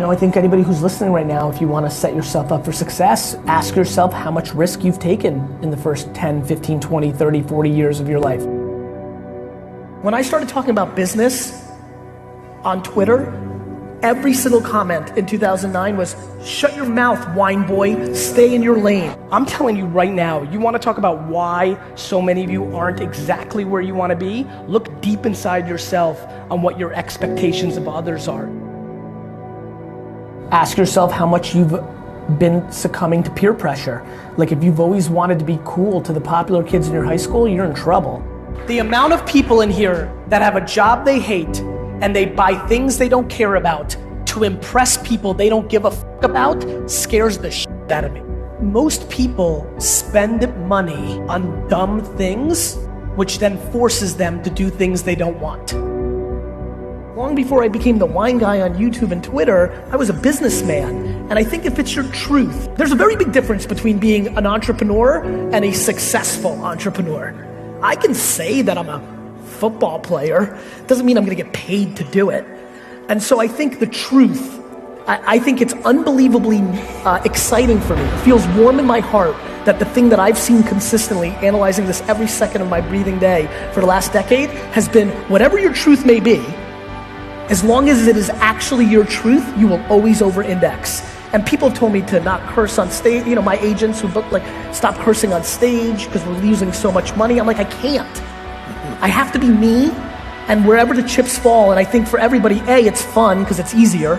I think anybody who's listening right now, if you want to set yourself up for success, ask yourself how much risk you've taken in the first 10, 15, 20, 30, 40 years of your life. When I started talking about business on Twitter, every single comment in 2009 was, shut your mouth, wine boy, stay in your lane. I'm telling you right now, you want to talk about why so many of you aren't exactly where you want to be? Look deep inside yourself on what your expectations of others are. Ask yourself how much you've been succumbing to peer pressure. Like if you've always wanted to be cool to the popular kids in your high school, you're in trouble. The amount of people in here that have a job they hate and they buy things they don't care about to impress people they don't give a fuck about scares the shit out of me. Most people spend money on dumb things, which then forces them to do things they don't want. Long before I became the wine guy on YouTube and Twitter, I was a businessman. And I think if it's your truth, there's a very big difference between being an entrepreneur and a successful entrepreneur. I can say that I'm a football player, doesn't mean I'm gonna get paid to do it. And so I think the truth, I think it's unbelievably exciting for me. It feels warm in my heart that the thing that I've seen consistently, analyzing this every second of my breathing day for the last decade, has been whatever your truth may be, as long as it is actually your truth, you will always over-index. And people have told me to not curse on stage. My agents who book, stop cursing on stage because we're losing so much money. I'm like, I can't. I have to be me, and wherever the chips fall, and I think for everybody, A, it's fun because it's easier,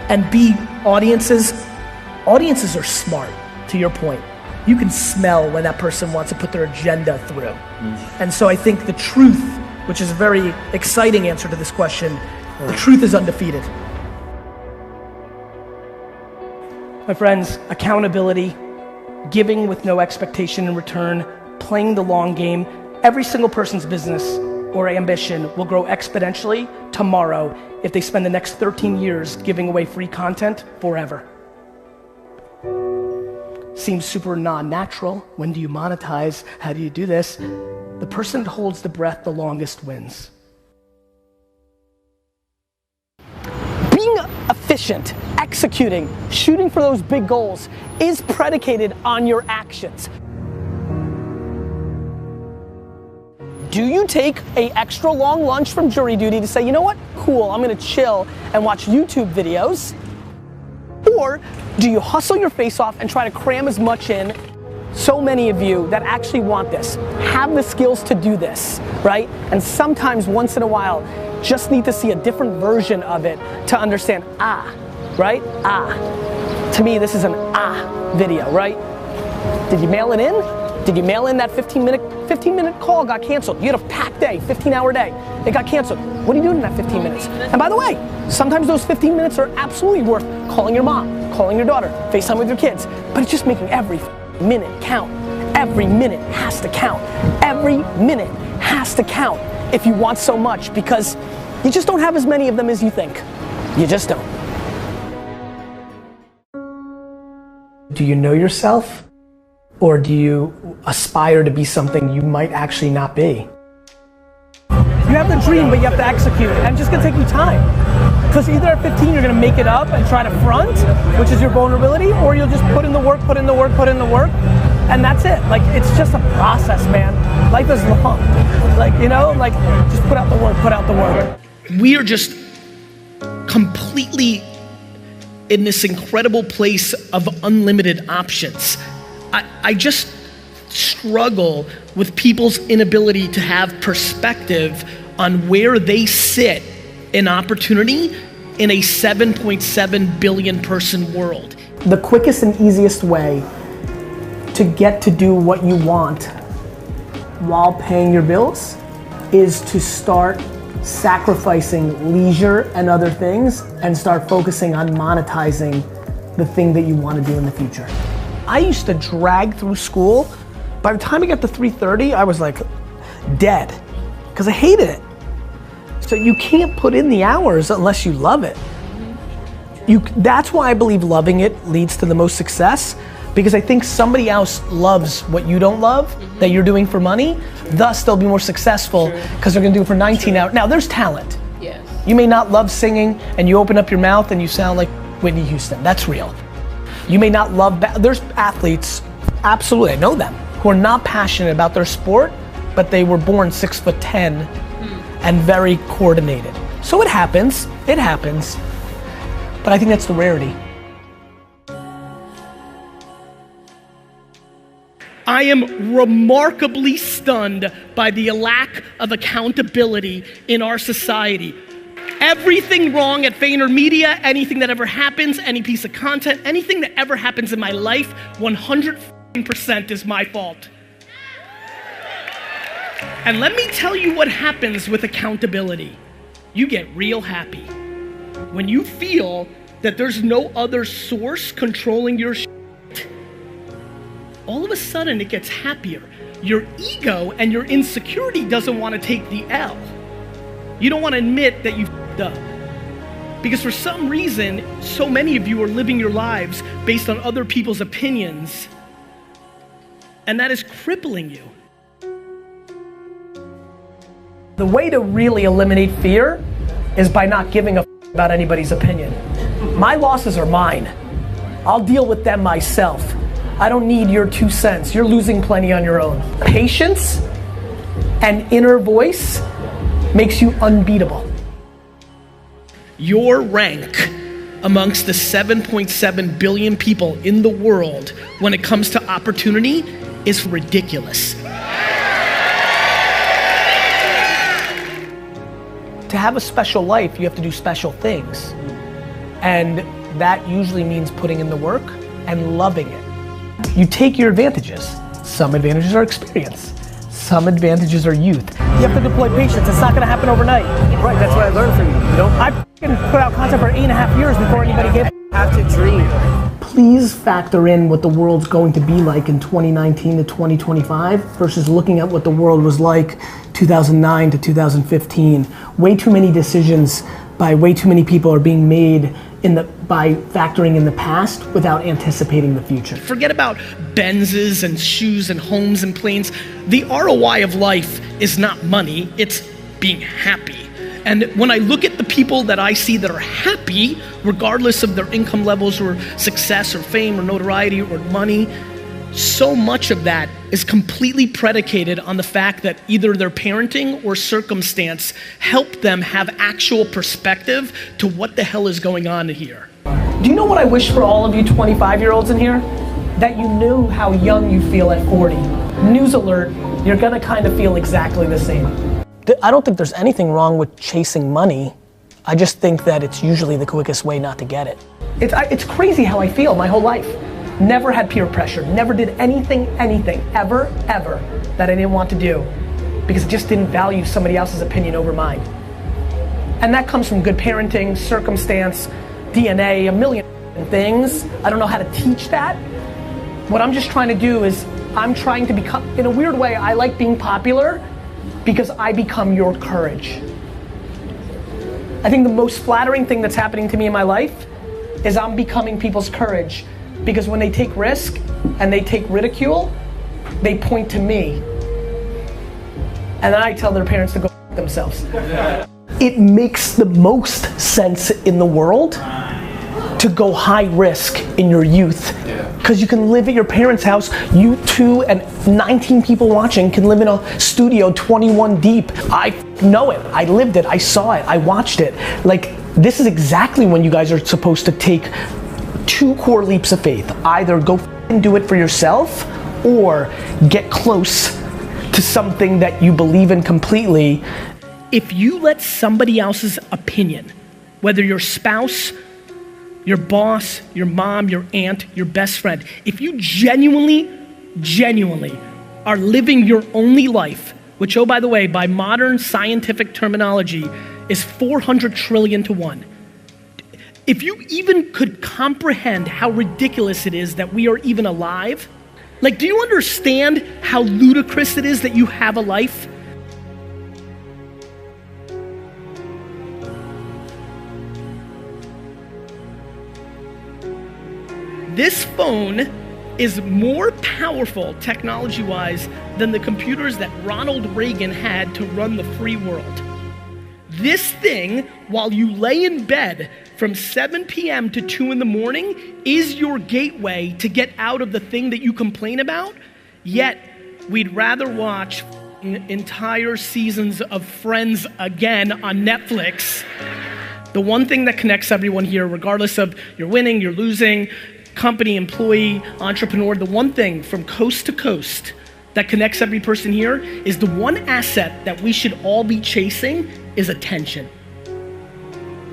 and B, audiences are smart, to your point. You can smell when that person wants to put their agenda through. And so I think the truth, which is a very exciting answer to this question, the truth is undefeated. My friends, accountability, giving with no expectation in return, playing the long game. Every single person's business or ambition will grow exponentially tomorrow if they spend the next 13 years giving away free content forever. Seems super non-natural. When do you monetize? How do you do this? The person that holds the breath the longest wins. Being efficient, executing, shooting for those big goals is predicated on your actions. Do you take an extra long lunch from jury duty to say, you know what, cool, I'm gonna chill and watch YouTube videos? Or do you hustle your face off and try to cram as much in? So many of you that actually want this, have the skills to do this, right? And sometimes once in a while, just need to see a different version of it to understand, right? To me, this is an video, right? Did you mail it in? Did you mail in that 15 minute call got canceled? You had a packed day, 15-hour day. It got canceled. What are you doing in that 15 minutes? And by the way, sometimes those 15 minutes are absolutely worth calling your mom, calling your daughter, FaceTime with your kids. But it's just making every minute count. Every minute has to count. Every minute has to count if you want so much, because you just don't have as many of them as you think. You just don't. Do you know yourself? Or do you aspire to be something you might actually not be? You have the dream, but you have to execute it, and it's just gonna take you time. Because either at 15 you're gonna make it up and try to front, which is your vulnerability, or you'll just put in the work, and that's it. It's just a process, man. Life is long. Just put out the work. We are just completely in this incredible place of unlimited options. I just struggle with people's inability to have perspective on where they sit in opportunity in a 7.7 billion person world. The quickest and easiest way to get to do what you want while paying your bills is to start sacrificing leisure and other things and start focusing on monetizing the thing that you want to do in the future. I used to drag through school. By the time I got to 3:30, I was dead, because I hated it. So you can't put in the hours unless you love it. That's why I believe loving it leads to the most success, because I think somebody else loves what you don't love, that you're doing for money, thus they'll be more successful because they're gonna do it for 19 hours. Now there's talent. Yes. You may not love singing and you open up your mouth and you sound like Whitney Houston. That's real. You may not love, there's athletes, absolutely, I know them, who are not passionate about their sport, but they were born 6'10" and very coordinated. So it happens, but I think that's the rarity. I am remarkably stunned by the lack of accountability in our society. Everything wrong at VaynerMedia, anything that ever happens, any piece of content, anything that ever happens in my life, 100% is my fault. And let me tell you what happens with accountability. You get real happy. When you feel that there's no other source controlling your shit, all of a sudden it gets happier. Your ego and your insecurity doesn't want to take the L. You don't want to admit that you f***ed up. Because for some reason, so many of you are living your lives based on other people's opinions, and that is crippling you. The way to really eliminate fear is by not giving a f*** about anybody's opinion. My losses are mine. I'll deal with them myself. I don't need your 2 cents. You're losing plenty on your own. Patience and inner voice makes you unbeatable. Your rank amongst the 7.7 billion people in the world when it comes to opportunity is ridiculous. To have a special life, you have to do special things. And that usually means putting in the work and loving it. You take your advantages. Some advantages are experience. Some advantages are youth. You have to deploy patience. It's not gonna happen overnight. Right, that's what I learned from you. I put out content for 8.5 years before anybody gave. Have to dream. Please factor in what the world's going to be like in 2019 to 2025 versus looking at what the world was like 2009 to 2015. Way too many decisions by way too many people are being made by factoring in the past without anticipating the future. Forget about Benzes and shoes and homes and planes. The ROI of life is not money, it's being happy. And when I look at the people that I see that are happy, regardless of their income levels or success or fame or notoriety or money, so much of that is completely predicated on the fact that either their parenting or circumstance helped them have actual perspective to what the hell is going on here. Do you know what I wish for all of you 25-year-olds in here? That you knew how young you feel at 40. News alert, you're gonna kind of feel exactly the same. I don't think there's anything wrong with chasing money. I just think that it's usually the quickest way not to get it. It's crazy how I feel my whole life. Never had peer pressure, never did anything, ever, that I didn't want to do because I just didn't value somebody else's opinion over mine. And that comes from good parenting, circumstance, DNA, a million things. I don't know how to teach that. What I'm just trying to do is I'm trying to become, in a weird way, I like being popular because I become your courage. I think the most flattering thing that's happening to me in my life is I'm becoming people's courage. Because when they take risk and they take ridicule, they point to me. And then I tell their parents to go f*** themselves. It makes the most sense in the world to go high risk in your youth. Because you can live at your parents' house, you 2 and 19 people watching can live in a studio 21 deep. I know it, I lived it, I saw it, I watched it. Like, this is exactly when you guys are supposed to take 2 core leaps of faith. Either go and do it for yourself or get close to something that you believe in completely. If you let somebody else's opinion, whether your spouse, your boss, your mom, your aunt, your best friend, if you genuinely are living your only life, which, oh, by the way, by modern scientific terminology is 400 trillion to 1. If you even could comprehend how ridiculous it is that we are even alive, like, do you understand how ludicrous it is that you have a life? This phone is more powerful technology-wise than the computers that Ronald Reagan had to run the free world. This thing, while you lay in bed from 7 p.m. to 2 in the morning, is your gateway to get out of the thing that you complain about. Yet, we'd rather watch entire seasons of Friends again on Netflix. The one thing that connects everyone here, regardless of you're winning, you're losing, company, employee, entrepreneur, the one thing from coast to coast that connects every person here is the one asset that we should all be chasing is attention.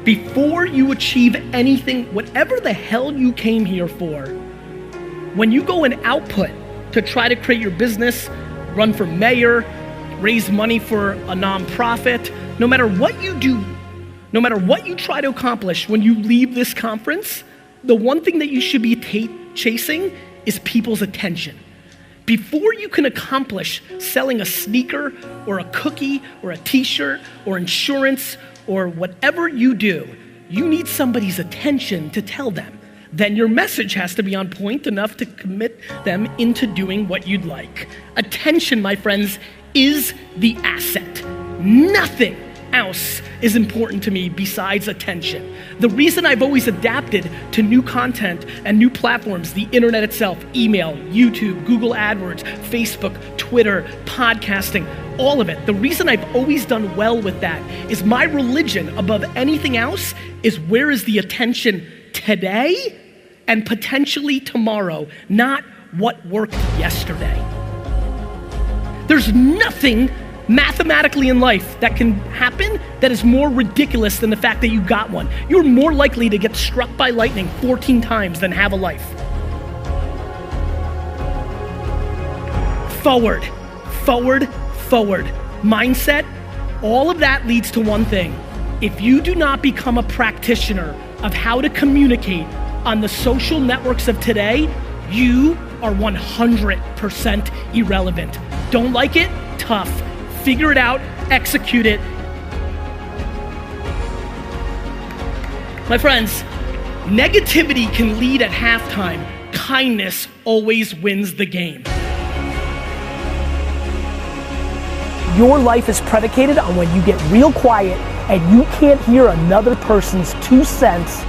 Before you achieve anything, whatever the hell you came here for, when you go and output to try to create your business, run for mayor, raise money for a nonprofit, no matter what you do, no matter what you try to accomplish when you leave this conference, the one thing that you should be chasing is people's attention. Before you can accomplish selling a sneaker or a cookie or a t-shirt or insurance or whatever you do, you need somebody's attention to tell them. Then your message has to be on point enough to commit them into doing what you'd like. Attention, my friends, is the asset. Nothing else is important to me besides attention. The reason I've always adapted to new content and new platforms, the internet itself, email, YouTube, Google AdWords, Facebook, Twitter, podcasting, all of it. The reason I've always done well with that is my religion above anything else is where is the attention today and potentially tomorrow, not what worked yesterday. There's nothing mathematically in life that can happen that is more ridiculous than the fact that you got one. You're more likely to get struck by lightning 14 times than have a life. Forward, forward, forward. Mindset, all of that leads to one thing. If you do not become a practitioner of how to communicate on the social networks of today, you are 100% irrelevant. Don't like it? Tough. Figure it out, execute it. My friends, negativity can lead at halftime. Kindness always wins the game. Your life is predicated on when you get real quiet and you can't hear another person's 2 cents.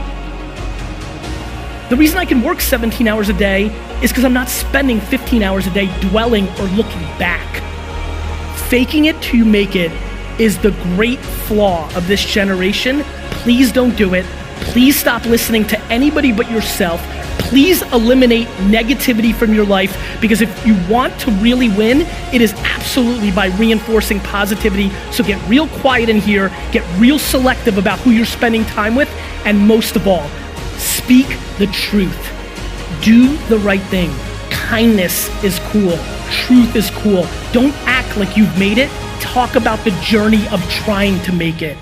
The reason I can work 17 hours a day is because I'm not spending 15 hours a day dwelling or looking back. Faking it till you make it is the great flaw of this generation. Please don't do it. Please stop listening to anybody but yourself. Please eliminate negativity from your life, because if you want to really win, it is absolutely by reinforcing positivity. So get real quiet in here, get real selective about who you're spending time with, and most of all, speak the truth. Do the right thing. Kindness is cool. Truth is cool. Don't act like you've made it. Talk about the journey of trying to make it.